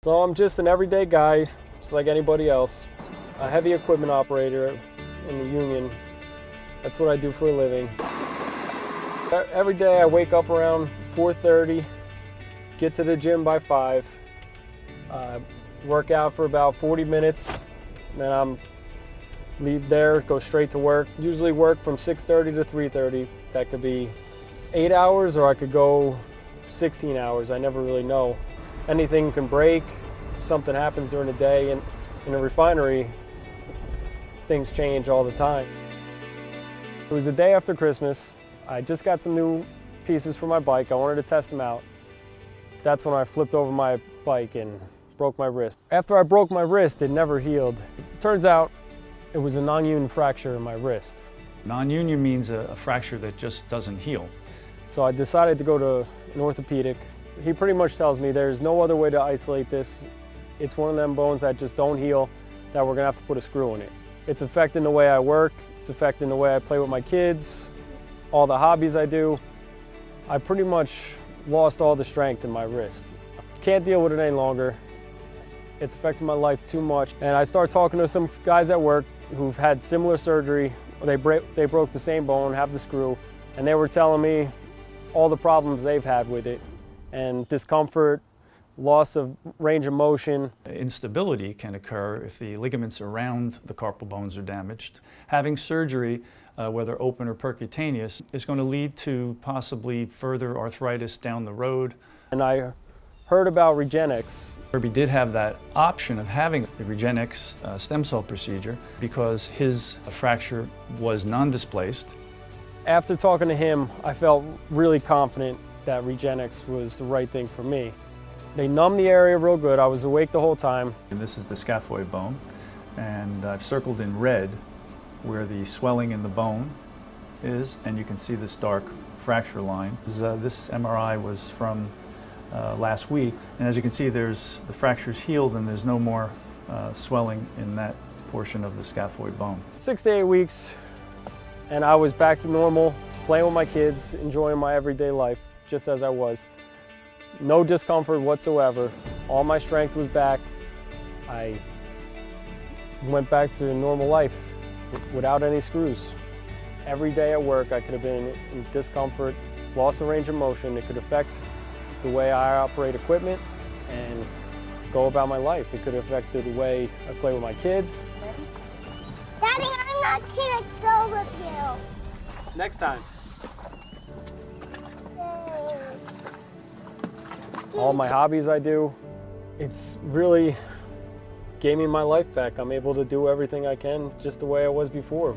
So I'm just an everyday guy, just like anybody else. A heavy equipment operator in the union. That's what I do for a living. Every day I wake up around 4:30, get to the gym by 5, work out for about 40 minutes, then I'm leave there, go straight to work. Usually work from 6:30 to 3:30. That could be 8 hours or I could go 16 hours. I never really know. Anything can break, something happens during the day, and in a refinery, things change all the time. It was the day after Christmas. I just got some new pieces for my bike. I wanted to test them out. That's when I flipped over my bike and broke my wrist. After I broke my wrist, it never healed. It turns out it was a non-union fracture in my wrist. Non-union means a fracture that just doesn't heal. So I decided to go to an orthopedic. He pretty much tells me there's no other way to isolate this. It's one of them bones that just don't heal, that we're gonna have to put a screw in it. It's affecting the way I work, it's affecting the way I play with my kids, all the hobbies I do. I pretty much lost all the strength in my wrist. Can't deal with it any longer. It's affecting my life too much. And I started talking to some guys at work who've had similar surgery. They broke the same bone, have the screw, and they were telling me all the problems they've had with it, and discomfort, loss of range of motion. Instability can occur if the ligaments around the carpal bones are damaged. Having surgery, whether open or percutaneous, is going to lead to possibly further arthritis down the road. And I heard about Regenexx. Herbie did have that option of having the Regenexx stem cell procedure because his fracture was non-displaced. After talking to him, I felt really confident that Regenexx was the right thing for me. They numbed the area real good. I was awake the whole time. And this is the scaphoid bone, and I've circled in red where the swelling in the bone is, and you can see this dark fracture line. This MRI was from last week, and as you can see, the fracture's healed and there's no more swelling in that portion of the scaphoid bone. 6 to 8 weeks, and I was back to normal, playing with my kids, enjoying my everyday life, just as I was. No discomfort whatsoever. All my strength was back. I went back to normal life without any screws. Every day at work, I could have been in discomfort, loss of range of motion. It could affect the way I operate equipment and go about my life. It could have affected the way I play with my kids. Daddy, I'm not gonna go with you. Next time. All my hobbies I do, it's really gave me my life back. I'm able to do everything I can just the way I was before.